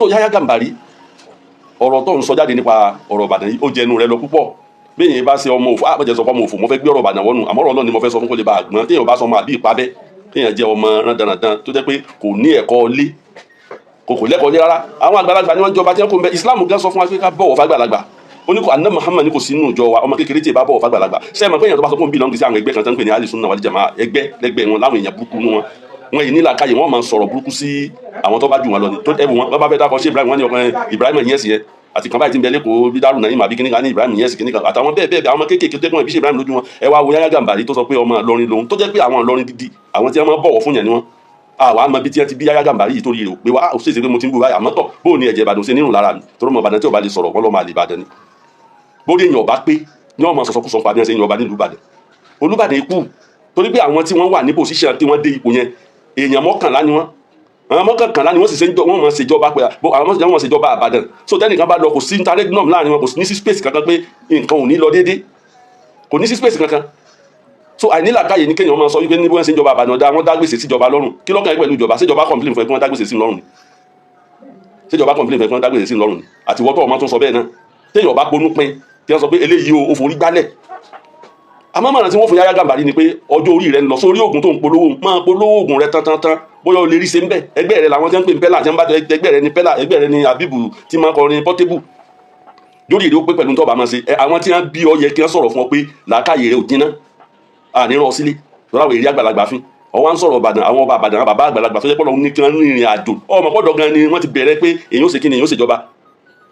tó Yahya Gambari ọ̀rọ̀ tó ń sọ jáde nípa ọ̀rọ̀ Ìbàdàn yìí ó jẹnu rẹ lọ púpọ̀ bẹ́ẹ̀ yẹn bá ṣe ọmọ òfò àpẹjẹ sọ fún ọmọ òfò mo fẹ́ gbé ọ̀rọ̀ Ìbàdàn wọnú àmọ́ ọ̀rọ̀ náà ni mo fẹ́ sọ fún kó lè bá àgbọn téèyàn bá sọ ọmọ àbí ìpabẹ́ téèyàn jẹ́ ọmọ randanrandan tó jẹ́ pé kò ní ẹ̀kọ́ lé kò lẹ́kọ̀ọ́ lé rárá àwọn àgbàlagbà ni wọ́n jọba tí wọ́n kò ń bẹ Islam gan sọ fún wa pé ká bọ̀wọ̀ fàgbàlagbà oníkó àná Muhammad ní kò sínú ìjọ wa ọmọ kékeré tí ì bá bọ̀wọ̀ fàgbàlagbà ṣé ẹ mọ̀ pé èèyàn tó bá sọ fún bí lọ́ngì sí àwọn ẹgbẹ́ kan tó ń pè ní Ahlus Sunnah wal Jamaa ẹgbẹ́ lẹ́gbẹ́ wọn láwọn èèyàn burúkú wọn wọn yìí nílà káyè wọn máa ń sọ̀rọ̀ burúkú sí àwọn tó bá jù wọn lọ ní tó ẹ̀bùn wọn bá fẹ́ dákọ̀ ṣé Ibrahim wọn ní ọkùnrin Ibrahim yẹn sì yẹn àti kan báyìí ti ń bẹ lẹ́kọ̀ọ́ bí Darul Naim àbí kíníkan ní Ibrahim yẹn sì kíníkan àtàwọn bẹ́ẹ̀ bẹ́ẹ̀ àwọn kéékèèké tó tẹ́kùn ẹ̀ bí ṣe Ibrahim lójú wọn ẹ wá wo Yahya Gambari tó sọ pé ọmọ Ìlọrin lòun tó jẹ́ pé àwọn Ìlọrin dídí àwọn tí wọ́n máa bọ̀wọ̀ fún yẹn ni wọ́n àwọn àmọ́ bí tí wọ́n ti bí Yahya Gambari yìí torí rẹ̀ pé wá ó ṣèṣe pé mo ti ń gbé báyà mọ́tọ̀ bóò ní ẹ̀jẹ̀ Ìbàdàn ṣe nínú lára mi torí ọmọ Ìbàdàn tí ò bá lè sọ̀rọ̀ wọn lọ́ máa lè Ìbàdàn ni bóde èèyàn ọba pé ní ọmọ sọ̀sọ̀kùsọ̀ pa bí wọ́n ṣe ń yan ọba nílùú Ìbàdàn Olúbàdàn ikú torí pé àwọn tí wọ́n wà ní pòsíṣàn tí wọ́n dé ipò yẹn èèyàn mọ́kànlá ni wọ́n àwọn mọ́kànlá ni wọ́n sì ṣe wọ́n mọ̀ ṣèjọba pé àwọn mọ̀ ṣèjọba Ìbàdàn so tẹ́nìkan bá lọ kò sí interregnum láàrin wọn kò ní sí space kankan pé nǹkan ò ní lọ déédé kò ní sí space kankan so àìnílàkàyè ní kéèyàn máa sọ wípé ní bí wọ́n ṣe ń jọba Ìbàdàn dá wọ́n dá gbèsè síjọba lọ́rùn kí lọ́kàn pẹ̀lú ìjọba ṣèjọba complain fún ẹ kí wọ́n dá gbèsè sí lọ́rùn ni ṣèjọba complain fún ẹ kí wọ́n dá gbèsè sí lọ́rùn ni àti wọ́tọ̀ ọmọ tó sọ bẹ́ẹ̀ náà téèyàn bá ponú pin tí wọ́n sọ pé eléyìí o forí gbálẹ̀ àmọ́ mọ̀ràn tí wọ́n fún Yahya Gambari ni pé ọjọ́ orí rẹ̀ ń lọ sórí oògùn tó ń polówó máa polówó oògùn rẹ̀ tán bóyá o lè rí ṣe ń bẹ̀ ẹgbẹ́ rẹ̀ làwọn tí wọ́n ń pè ní pẹ́lá tí wọ́n bá tẹ ẹgbẹ́ rẹ̀ ní pẹ́lá ẹgbẹ́ rẹ̀ ní Abibu tí máa kọrin Portable lórí èdè ó pé pẹ̀lú tó bá máa ṣe àwọn tí wọ́n bí ọ yẹ kí wọ́n sọ̀rọ̀ fún ọ pé làákàyè rẹ̀ ò jiná àníran ọ sílé lọ́wọ́ àwọn èrè àgbàlagbà fín ọwọ́ ń sọ̀rọ̀ Ìbàdàn àwọn ọba Ìbàdàn bàbá àgbàlagbà tó jẹ́ pọ́lọ́ ní kí wọ́n rìnrìn àjò ọmọ pọ́dọ̀ gan ni wọ́n ti bẹ̀rẹ̀ pé èyàn ó ṣe kí ni èyàn ó ṣe jọba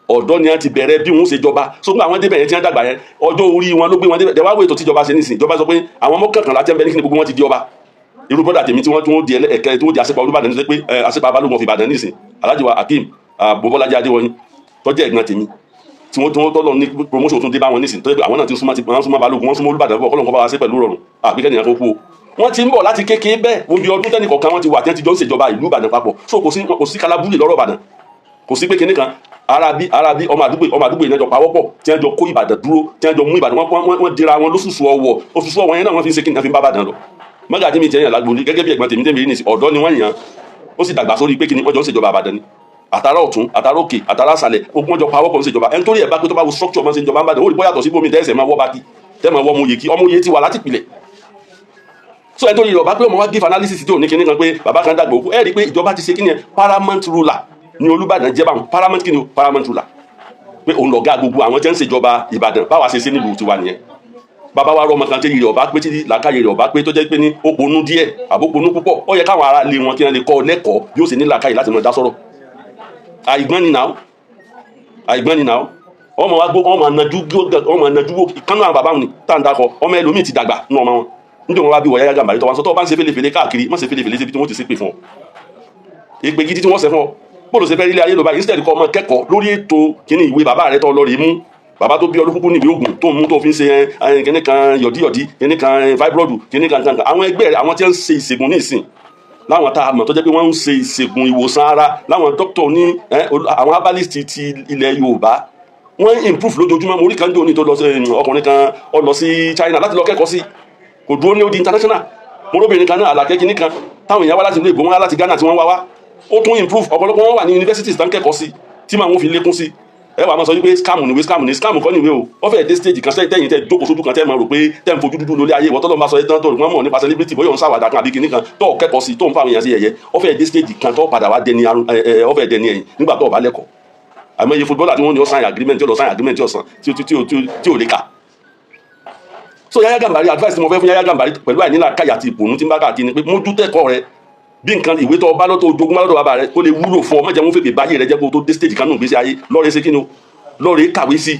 ọ̀dọ́ ni wọ́n ti bẹ̀rẹ̀ bí wọ́n ṣe jọba so gbogbo àwọn débẹ̀ yẹn tí wọ́n dàgbà yẹn ọjọ́ orí wọn ló gbé wọn débẹ̀ dẹ̀wá wo ètò tíjọba ṣe nísìn ìjọba sọ pé àwọn mọ́kànlá tẹ́ ń bẹ ní kí ni gbogbo wọn ti di ọba irú bọ́dà tèmi tí wọ́n di ẹ̀kẹ́ tí wọ́n di àṣepọ̀ Olúbàdàn ní pé àṣepọ̀ Balógun of Ìbàdàn nísìn Alhaji wa Hakeem Bọ́lájí Adéwọyìn tó jẹ́ ẹ̀gbọ́n tèmi tí wọ́n tọ́lọ ní promotion tún dé bá wọn nísìn tó yẹ pé àwọn náà ti súnmọ́ Balógun wọ́n súnmọ́ Olúbàdàn bọ̀ kọ́lọ́n kọ́ bá wa ṣe pẹ̀lú rọrùn àbíkẹ́ nìyẹn tó kú o wọ́n ti ń bọ̀ láti kékeré bẹ́ẹ̀ wọ́n bí ọdún tẹ́nìkọ̀ọ̀kan wọ́n ti wà tí wọ́n ti jọ ń ṣèjọba ìlú Ìbàdàn papọ̀ so kò sí kalabúlì lọ́rọ̀ Ìbàdàn kò sí pé kinní kan arabi ọmọ àdúgbò ìnájọ pawọ́pọ̀ tí wọ́n jọ kó Ìbàdàn dúró tí wọ́n jọ mú Ìbàdàn wọ́n dira wọn lóṣùṣù ọwọ́ òṣùṣù ọwọ́ yẹn náà wọ́n fi ń ṣe kí n fi ń bá Ìbàdàn lọ mọ́gàjí mi tẹ̀yàn lágbo gẹ́gẹ́ bí ẹ̀gbọ́n tèmi tẹ̀mí ní ọ̀dọ́ ni wọ́n yàn ó sì dàgbà sórí pé kí ni wọ́n jọ ń ṣèjọba Ìbàdàn ni àtàrà ọ̀tún àtàrà òkè àtàrà àṣàlẹ̀ ogun ọjọ́ pawọ́pọ̀ ń ṣèjọba ẹni torí ẹ̀ bá pé tó bá wo structure ọmọ ṣèjọba Ìbàdàn ó rí bóyá tọ̀ sí bómi tẹ́sẹ̀ máa wọ́ bá kí tẹ́ máa wọ́ ọmọ òye kí ọmọ òye ti wà láti pilẹ̀ so ẹ torí ìrọ̀bá pé ọmọ wa give analysis tí ò ní kíní kan pé bàbá kan dàgbà òkú ẹ rí i pé ìjọba ti ṣe kíní ẹ paramount ruler ní Olúbàdàn jẹ́ báwọn paramount kíní o paramount ruler pé òun lọ̀gá gbogbo àwọn tí wọ́n ń ṣèjọba Ìbàdàn báwa ṣe ṣe nílùú tiwa nìyẹn bàbá wa rọ ọmọ kan tí ìrọ̀bá pé tí làákàyè ìrọ̀bá pé tó jẹ́ pé ní ó ponú díẹ̀ àbó ponú púpọ̀ ó yẹ káwọn ará ilé wọn kí wọ́n lè kọ́ lẹ́kọ̀ọ́ bí ó ṣe ní làákàyè láti mọ̀ dá sọ̀rọ̀ àìgbọ́n ni náà ọmọ wa gbó ọmọ anajú kánú àwọn bàbá wọn ni tá à ń dákọ ọmọ ẹlòmíì ti dàgbà nínú ọmọ wọn nítorí wọn wá bí wọ Yahya Gambari tó wá sọ tó bá ń ṣe fèlèfèlè káàkiri má ṣe fèlèfèlè síbi tí wọ́n ti ṣépè fún ọ èpè gidi tí wọ́n ṣe fún ọ bóòlù ṣe fẹ́ rí ilé ayé ló bá instead kọ́ ọmọ kẹ́kọ̀ọ́ lórí ètò kíní ìwé bàbá rẹ tó lọ rí mú bàbá tó bí ọdún níbi ogun tó mú tó fi ń ṣe kíní kan yọ̀díyọ̀dí kíní kan fibroid kíní kan kankan àwọn ẹgbẹ́ rẹ àwọn tí wọ́n ń ṣe ìṣègùn ní ìsìn láwọn tá a mọ̀ tó jẹ́ pé wọ́n ń ṣe ìṣègùn ìwòsàn ara láwọn dókítà ní àwọn herbalist ti ilẹ̀ Yorùbá wọ́n improve lójoojúmọ́ mo rí kan jò ní tó lọ sí ọkùnrin kan ó lọ sí China láti lọ kẹ́kọ̀ọ́ sí kò dúró ní odi international mo róbìnrin kan náà àlàkẹ́ kíní kan táwọn èèyàn wá láti ìlú Èbó wọn láti Ghana tí wọ́n wá ó tún improve ọ̀pọ̀lọpọ̀ wọn wà ní universities tán kẹ́kọ̀ọ́ sí tí màá wọn fi lékún sí ẹ wà máa sọ wípé scam kọ́ níwé o wọ́n fẹ́ẹ́ dé stage kan sẹ́yìn tẹ́yìn tẹ́ jókòó sójú kan tẹ́ máa rò pé tẹ́ ń fojú dúdú lórí ayé ìwọ́n tọ́lọ́ máa sọ ẹ́ tán tó wọ́n mọ̀ nípa celebrity bóyá òun ṣàwàdà kan àbí kíní kan tó kẹ́kọ̀ọ́ sí tó ń fa àwọn èèyàn sí ẹ̀yẹ wọ́n fẹ́ẹ́ dé stage kan tó padà wá dẹni ẹ̀yìn nígbà tó bá lẹ́kọ̀ọ́ àmọ́ iye footballer tí wọ́n ní ó sign agreement tí ó lọ sign agreement tí ó san tí ò lè kà so Yahya Gambari advice tí mo fẹ́ fún Yahya Gambari pẹ̀lú àìníla káyà àti ìpònú tí ń bá káàkiri ni pé mójú tẹ́kọ̀ọ́ rẹ bí nǹkan ìwé tó bá lọ́tọ̀ ojogun bá lọ́dọ̀ bàbá rẹ kó lè wúlò fún ọ mọ̀jẹ̀ wọn fèpè báyé rẹ jẹ́ kó tó dé stage kan nù gbèsè ayé lọ́ọ̀rẹ́ ṣe kí ni o lọ́ọ̀rẹ́ kàwé sí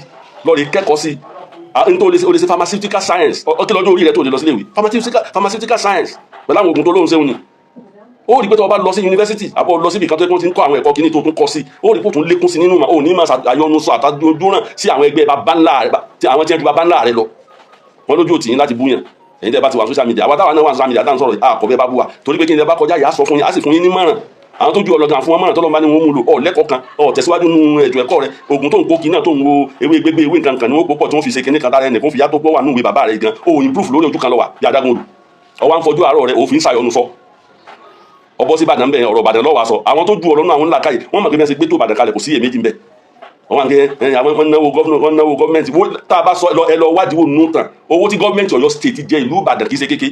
lọ́ọ̀rẹ́ kẹ́kọ̀ọ́ sí nítorí o lè ṣe pharmaceutical science ọkẹ́ lọ́jọ́ orí rẹ tó lè lọ sílé ìwé pharmaceutical science pẹ̀lú àwọn oògùn tó lóhùn sẹ́wọ̀n ni ó rí pé tó bá lọ sí yunifásitì àbọ̀ lọ síbi kan tó yẹ kó ti ń kọ́ àwọn ẹ̀kọ́ kíní tó tún kọ́ sí ó rí pé ó tún lékún sí nínú ma ó ní máa ṣàyọnu sọ àtàdúràn sí àwọn ẹgbẹ́ bàbá ńlá rẹ àwọn tí wọ́n ju bàbá ńlá rẹ lọ wọn lójú òtí yín láti búyàn ẹ̀yin tẹ́ bá ti wà social media àwọn táwọn náà wà social media dáhùn sọ̀rọ̀ àkọ́bẹ́ bá bú wa torí pé kí ni ẹ bá kọjá yà á sọ fún yín á sì fún yín ní mọ̀ràn àwọn tó ju ọlọ́gàn fún wọn mọ̀ràn tọ́lọ́ bá ní wọn mú lò ọ̀ lẹ́kọ̀ọ́ kan ọ̀ tẹ̀síwájú nínú ètò ẹ̀kọ́ rẹ oògùn tó ń kókì náà tó ń wo ewé gbégbé ewé nǹkan kan ní wọ́n pọ̀ tí wọ́n fi ṣe kíní kan dára ẹnì fún fìyà tó pọ̀ wà nínú ìwé bàbá rẹ gan o improve lórí ojú kan lọ wà yàdágun olù ọwọ́ à ń fọjú àárọ̀ rẹ òfin ṣàyọnu sọ ọbọ̀ sí Ìbàdàn bẹ́ẹ̀ ọ̀rọ̀ Ìbàdàn lọ́wọ́ aṣọ àwọn tó ju ọ̀rọ̀ náà àwọn ńlá káyì wọ́n mọ̀ pé bí wọ́n ṣe gbé tó Ìbàdàn kalẹ̀ kò sí èméjì ń bẹ̀ wọ́n náwó gọ́ọ̀mẹ̀ntì tá a bá sọ ẹ lọ wádìí wò nù tán owó tí gọ́ọ̀mẹ̀ntì Ọ̀yọ́ state jẹ́ ìlú Ìbàdàn kì í ṣe kéke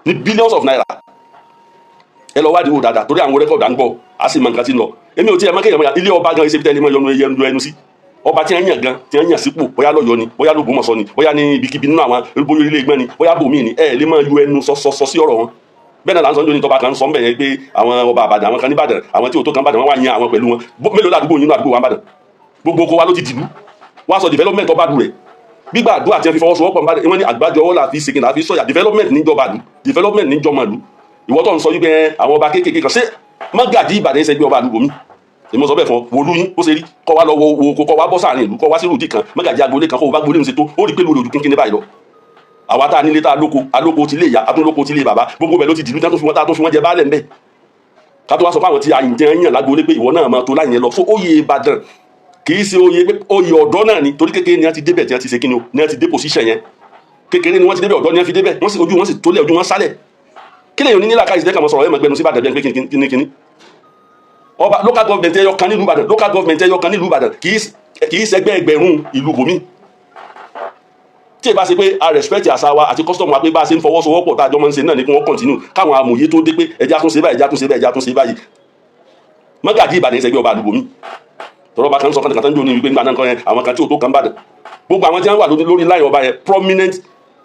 ní billions of naira ẹ lọ wádìí wò dáadáa torí àwọn rẹ́kọ̀dù à ń gbọ́ a sì mọ nǹkan tí ń lọ èmi ò tí ẹ mọ́ kéèyàn ilé ọba gan ìṣèbítẹ́ ẹni mọ́ yọnu ẹnu sí ọba tí wọ́n yàn gan tí wọ́n yàn sípò bóyá lọ́yọ́ ni bóyá lÓgbómọ̀ṣọ́ ni bóyá ní ibikíbi nínú àwọn olùbóyè ilé ìgbọ́n ni bóyá bòmí ni ẹ lè máa yọ ẹnu sọ sí ọ̀rọ̀ wọn bẹ́ẹ̀ náà láǹsọ̀ ní tọ́ba kan sọ ń bẹ̀ yẹn pé àwọn ọba Ìbàdàn àwọn kan ní Ìbàdàn àwọn tí ò tó kan Ìbàdàn wọ́n wá yan àwọn pẹ̀lú wọn mélòó ládùúgbò yín àdúgbò wa Ìbàdàn gbogbo oko wa ló ti dìlú wá sọ development ọba dùn rẹ̀ gbígbà àdúrà tí wọ́n fi fọwọ́sowọ́pọ̀ Ìbàdàn wọ́n ní àgbájọ ọwọ́ la fi ṣèkìnnà àfi sọ̀yà development níjọba lù development níjọba lù ìwọ tó ń sọ wípé àwọn ọba kéékèèké kan ṣé mọ́gàjí Ìbàdàn ṣẹgbẹ́ ọba àdúgbò mi èmi sọ bẹ́ẹ̀ fún wòlú yín ó ṣe rí kọ́ wa lọ wo oko kọ́ wa bọ́ sáàrin ìlú kọ́ wa sí ròdì kan mọ́gàjí agboolé kan kọ́ wa bá gboolé ń ṣe tó ó rí pé lórí ojú kínkín ní báyìí lọ àwa tá a nílé tá a lóko ti lé ìyá atúnlóko ti lé bàbá gbogbo bẹ̀ ló ti dìlú tá a tó fi wọ́n jẹ baálẹ̀ ńbẹ̀ ká tó wá sọ fún àwọn tí a yàn lágboolé pé ìwọ náà máa tó láyìn lọ fún oyè Ìbàdàn kì í ṣe oyè ọ̀dọ́ náà ni torí kékeré ni wọ́n ti débẹ̀ tí wọ́n ti ṣe kíni o ni wọ́n ti dé position yẹn kékeré ni wọ́n ti débẹ̀ ọ̀dọ́ ni wọ́n fi débẹ̀ ojú wọn sì tólẹ̀ ojú wọn sálẹ̀ kí lèyìn onínílà káyìí dẹ́ka mọ́ sọ̀rọ̀ ẹ̀ mọ̀gbẹ́nu sí Ìbàdàn bẹ́ẹ̀ pé kíní ọba local government ẹyọ kan nílùú Ìbàdàn local government ẹyọ kan nílùú Ìbàdàn kì í ṣẹgbẹ́ ẹgbẹ̀rún ìlú bòmí tí ẹ bá ṣe pé a respect àṣà wa àti custom wa pé bá a ṣe ń fọwọ́sowọ́pọ̀ tá a jọ máa ń ṣe náà ni kí wọ́n continue káwọn amòye tó dé pé ẹja tún ṣe báyìí ẹja tún ṣe báyìí ẹja tún ṣe báyìí mọ́gàjí Ìbàdàn ṣẹgbẹ́ ọba àdúgbò mi tọrọ bá kan sọ kàtàkàtà ń jò ní wípé nígbà náà kan yẹn àwọn kan tí ò tó kan Ìbàdàn gbogbo àwọn tí wọ́n wà lórí láyìn ọba yẹn prominent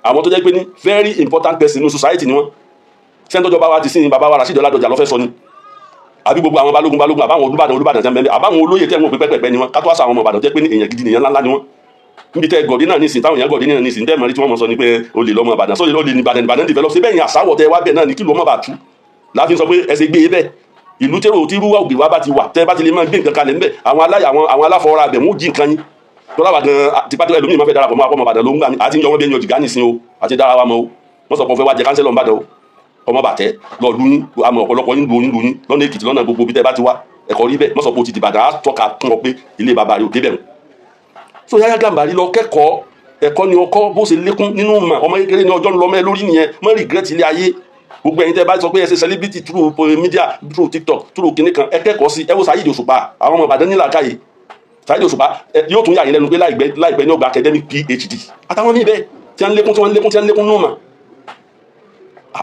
àwọn tó jẹ́ pé ní very important person ní society ni wọ́n sẹ́ńtọ́jọba wa ti sin bàbá wa Rasheed Ọládọjà lọ́fẹ́ sọ ni àbí gbogbo àwọn balógun àbáwọn Olúbàdàn tẹ́ ń bẹ́ẹ̀ àbáwọn olóyè tẹ́ ń wò pé pẹ́pẹ́pẹ́ ni wọ́n kátó àṣà àwọn ọmọ Ìbàdàn jẹ́ pé ní èèyàn gidi nìyẹn ńláńlá ni wọ́n níbi tẹ́ gọ̀dí náà nísìn táwọn èèyàn gọ̀dí náà nísìn tẹ́ mọ̀rí tí wọ́n mọ̀ sọ ni pé olè lọ́mọ Ìbàdàn sóyè olè ní Ìbàdàn develop ṣe bẹ́ẹ̀ yẹn àṣàwọ̀ tẹ́ wá bẹ́ẹ̀ náà ní kí ló mọ̀ bá tú láti sọ pé ẹsẹ̀ gbé e bẹ́ẹ̀ ìlú tẹ́rọ tí rúwà ògì wá bá ti wà tẹ́ bá ti lè máa gbé nǹkan kalẹ̀ ńbẹ̀ àwọn aláfọwọ́ra abẹ̀ mú jí nǹkan yín tọ́lá wà gan tipátọ́ ẹlòmíì máa fẹ́ darapọ̀ mọ́ akọ́mọ Ìbàdàn ló ń gbà mí àti ń yọ wọn bí ẹni ọjì gánì sin o àti dára wa mọ́ o wọ́n sọ pé wọ́n fẹ́ wá jẹ kánsẹ́lọ̀ Ìbàdàn o ọmọ bàtẹ́ lọ lu yín àmọ́ ọ̀pọ̀lọpọ̀ yín lu yín lọ́nà Èkìtì lọ́nà gbogbo bí tẹ́ bá ti wá ẹ̀kọ́ rí bẹ́ẹ̀ wọ́n sọ pé o ti di Ìbàdàn á tọ́ka kún ọ pé ilé bàbá rẹ̀ ò débẹ̀ mọ́ so Yahya Gambari lọ kẹ́kọ̀ọ́ ẹ̀kọ́ ni ọkọ́ bó ṣe lékún nínú mà ọmọ kékeré ní ọjọ́ ńlọmọ ẹ lórí nìyẹn mọ́ regret ilé ayé gbogbo ẹ̀yin tẹ́ bá sọ pé ẹ ṣe celebrity through media through TikTok through kinní kan ẹ kẹ́kọ̀ọ́ sí ẹ wo Saheed Òṣùpá àwọn ọmọ Ìbàdàn nílà káyè Saheed Òṣùpá yóò tún yà yín lẹ́nu pé láìpẹ́ ní ọgbà academic PhD àtàwọn míì bẹ́ẹ̀ tí wọ́n lékún nù mà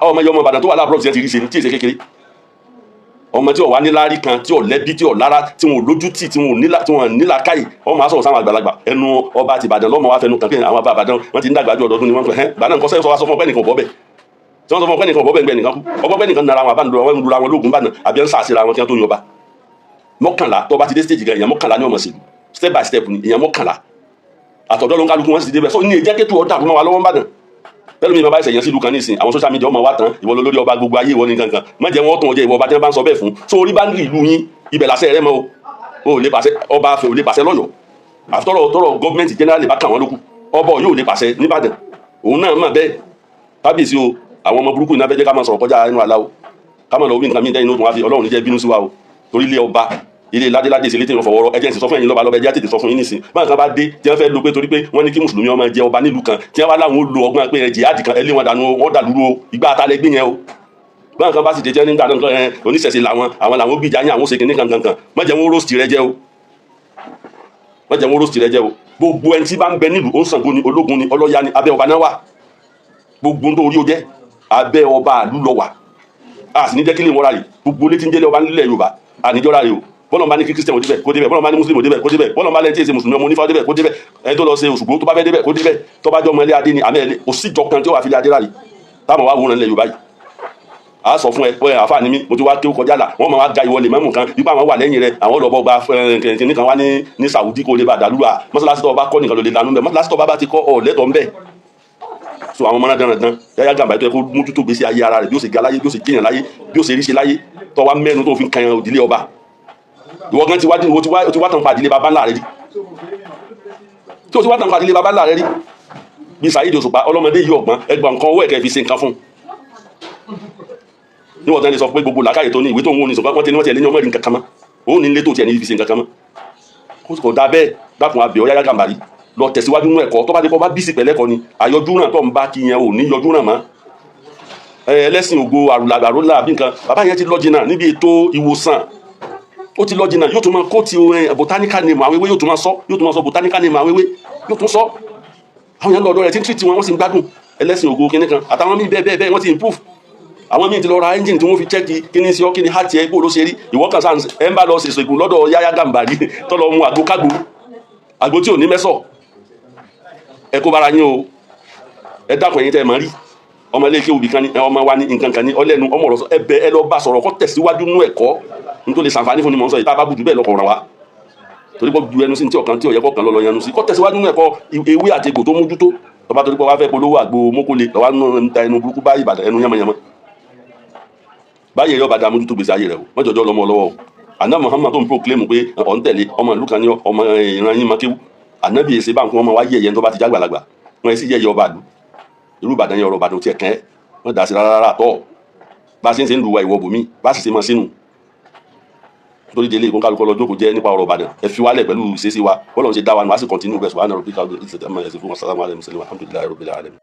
ọmọ ẹyọ ọmọ Ìbàdàn tó wà láàbùrọ̀ tí wọ́n ti rí ṣe ní tí èsè kékeré ọmọ tí ò wá níláárí kan tí ò lẹ́bí tí ò lára tí wọn ò lójú tì tí wọn ò nílà káyì ọmọ asọ̀rọ̀ sáwọn àgbàlagbà ẹnu ọba àti Ìbàdàn lọ́mọ wa fẹnu kan pé àwọn ọba Ìbàdàn wọn ti ń dàgbà ju ọdọọdún ni wọn fẹ Ìbàdàn nǹkan sẹ́yìn sọ fún ọpẹ́ nìkan bọ́bẹ̀ tí wọ́n sọ fún ọpẹ́ nìkan bọ́bẹ̀ ń gbẹ nìkan kú ọpẹ́ nìkan nara wọn àbáǹdọ̀ wọn ń lura wọn lóògùn Ìbàdàn àbí ń sàṣìra wọn kí wọ́n tó yan ọba mọ́kànlá tó bá ti dé stage gan èèyàn mọ́kànlá ní ọmọ sílùú step by step ni èèyàn mọ́kànlá àtọ̀dọ́ ló ń kálukú wọn sì ti débẹ̀ so ní ìjẹ́ kẹ́tù ọ̀dà fún wa lọ́wọ́ Ìbàdàn tẹ́lẹ̀ mi máa bá ẹsẹ̀ yẹn sílùú kan nísìn àwọn social media ọmọ wa tán ìwọ lórí ọba gbogbo ayé ìwọ ní kankan má jẹ́ wọn tún ọjọ́ ìwọ ọba tí wọ́n bá ń sọ bẹ́ẹ̀ fún so orí bá ń rí ìlú yín ibẹ̀ làṣẹ rẹ mọ́ o ò lè pàṣẹ ọba àfẹ ò lè pàṣẹ lọ́yọ̀ọ́ àfitọ́rọ̀ gọ́ọ̀mẹ̀ntì generally bá kàn wọ́n lókù ọba yóò lè pàṣẹ nìbàdàn òun náà mà bẹ́ẹ̀ kábíyèsí o àwọn ọmọ burúkú iná fẹ́ jẹ́ ká máa sọ̀rọ̀ kọjá inú àlá o ká máa lọ wí nǹkan mí dẹ́yìn inú Ọlọ́run ní jẹ́ bínú sí wa o torí ilé ọba ilé ládéládé ìṣẹ̀lẹ̀ tí wọ́n fọwọ́rọ́ ẹjẹ́ ìsìn sọ fún ẹ̀yin lọ́ba lọ́ba ẹjẹ́ àtètè sọ fún yín nísìn báyìí kan bá dé tí wọ́n fẹ́ lo pé torí pé wọ́n ní kí mùsùlùmí ọmọ jẹ ọba nílùú kan tí wọ́n wá láwọn ó lo ọgbọ́n pé jihad kan ẹlé wọn dànù wọ́n dàlúrú o ìgbà àtàlẹ́ gbé yẹn o báyìí kan bá sì dé jẹ́ nígbà náà oníṣẹ̀ṣe làwọn làwọn gbìjà yín àwọn òṣèké ní kankan má jẹ́ wọn roast rẹ jẹ́ o má jẹ́ wọn roast rẹ jẹ́ o gbogbo ẹni tí bá ń bẹ nílùú ó ń Ṣàngó ni ológun ni ọlọ́ya ni abẹ́ ọba náà wà gbogbo ń tó orí ó jẹ́ abẹ́ ọba àlú lọ wà a sì ní jẹ́ kí lè wọ́n ra rè gbogbo létí ń jẹ́lẹ̀ ọba nílẹ̀ Yorùbá àníjọ́ra rè o bọ́lọ̀ bá ní kí Christian débẹ̀ kó débẹ̀ bọ́lọ̀ bá ní Muslim débẹ̀ kó débẹ̀ bọ́lọ̀ bá lẹ́yìn tí èsè mùsùlùmí ọmọ onífà débẹ̀ kó débẹ̀ ẹni tó lọ ṣe Òṣùgbó tó bá fẹ́ débẹ̀ kó débẹ̀ tó bá jọ ọmọ ilé adé ni àmì ẹ̀lẹ́ òsìjọ kan tí ó wà fi lé adé rà rè táwọn wá wúran ilẹ̀ Yorùbá yìí a sọ fún ẹ pé àfa ni mí mo ti wá kéwú kọjá là wọ́n máa wá ga ìwọlé mẹ́mù kan wípé àwọn wà lẹ́yìn rẹ̀ àwọn lọ́bọ̀ gba kìnìún kan wá ní Saudi kó lè bá dàlúrà mọ́sálásí tó bá kọ́ nìkan ló lè lanú bẹ́ẹ̀ mọ́sálásí tó bá ti kọ́ ọ̀ lẹ́tọ̀ọ́ ńbẹ́ so àwọn ọmọ náà dandan Yahya Gambari tó yẹ kó mójútó gbèsè ayé ara rẹ̀ bí ó ṣe ga láyé bí ó ṣe jẹyàn láyé bí ó ṣe ríṣe láyé tó wá mẹ́nu tó fi kan òdìlé ọba ìwọ gan ti wá tàn pa àdìlé baba ńlá rẹ̀ rí tí o ti wá tàn pa àdìlé baba ńlá rẹ̀ rí bí Saheed Òṣùpá ọlọ́mọdé yìí ọ̀gbọ́n ẹgbà nǹkan owó ẹ̀kẹ́ fi ṣe nǹkan fún níwọ̀n tán lè sọ pé gbogbo làákàyè tó ní ìwé tó ń wò ní sọ̀kọ́ wọ́n ti ní wọ́n ti ẹ̀ lé ní ọmọ ìrìn kankan mọ́ òun ní ilé tó tiẹ̀ ní fi ṣe nǹkan kan mọ́ kò dá bẹ́ẹ̀ dákun abẹ́ Yahya Gambari lọ tẹ̀síwájú nínú ẹ̀kọ́ tó bá dé kọ́ bá bísí pẹ̀lẹ́kọ́ ni àyọjú náà tó ń bá kí yẹn ò ní yọjú náà mọ́ ẹlẹ́sìn ògo àrùlà bí nǹkan bàbá yẹn ti lọ jìnnà níbi ètò ìwòsàn ó ti lọ jìnnà yóò tún máa kó ti botanical name àwọn ewé yóò tún máa sọ botanical name àwọn ewé yóò tún sọ àwọn yẹn lọ ọ̀dọ̀ rẹ̀ tí ń tìrìtì wọn wọ́n sì ń gbádùn ẹlẹ́sìn ògo kínní kan àtàwọn míì bẹ́ẹ̀ wọ́n ti improve àwọn míì ti lọ ra engine tí wọ́n fi chẹ́kì kíní sí ọ́ kíní heart ẹ̀ bó ló ṣe rí ìwọ kan sáà ẹ̀ ń bá lọ ṣèṣe ìgùn lọ́dọ̀ Yahya Gambari tó lọ mu àgbo kágbo àgbo tí ò ní mẹ́sọ̀ ẹ kó bára yín o ẹ dákun ẹ̀yin tẹ́ ẹ mọ̀ rí ọmọ ilé kéwù bí kan ní ọmọ wa ní nǹkan kan ní ọlẹ́nu ọmọ ọ̀rọ̀ sọ ẹ lọ bá sọ̀rọ̀ kó tẹ̀síwájú nú ẹ̀kọ́ nítorí sàǹfààní fún ni mò ń sọ yìí tá a bá bùjú bẹ́ẹ̀ lọ́kọ̀ ràn wá torí pé ju ẹnu sí tí ọ̀kan tí ọ̀yẹ́kọ̀ kan lọ́lọ́ yanu sí kó tẹ̀síwájú nú ẹ̀kọ́ ewé àti egbò tó mójútó tọba torí pé wàá fẹ́ polówó àgbo mókòlè lọ́wọ́ nù ta ẹnu burúkú báyìí Ìbàdàn ẹnu yánmọ́yánmọ́ báyìí ẹ̀yọ́ bàdà mójútó gbèsè ayé rẹ̀ o mọ́jọ́jọ́ lọ́mọ lọ́wọ́ o àná Muhammad tó ń proclaim pé ọ̀ ń tẹ̀lé ọmọ ìlú kan ní ọmọ ìran yín makéwù ànábì èsè báńkì wọn máa wá yẹ̀yẹ́ tó bá ti jágbàlagbà wọn ẹ̀ sì yẹ̀yẹ́ ọba àlù irú Ìbàdàn yẹn ọ̀rọ̀ Ìbàdàn tiẹ̀ kẹ́ wọ́n dà sí rárá tọ́ bá a ṣe ń lu wa ìwọ bòmí bá a sì ṣe máa sínú nítorí délé ìkún kálukọ́ lọ́jọ́ kò jẹ́ nípa ọ̀rọ̀ Ìbàdàn ẹ fi wálẹ̀ pẹ̀lú ìṣesí wa bọ́lọ̀ ń ṣe dá wa ní wàá sì kọ́ntínú bẹ́ẹ̀ sọ wà ní ọ̀rọ̀ bí káwọn ìṣẹ̀tẹ̀ máa ẹ̀sìn fún wa sàlámù alẹ́ mùsùlùmí alhamdulilayi rabbil alamin.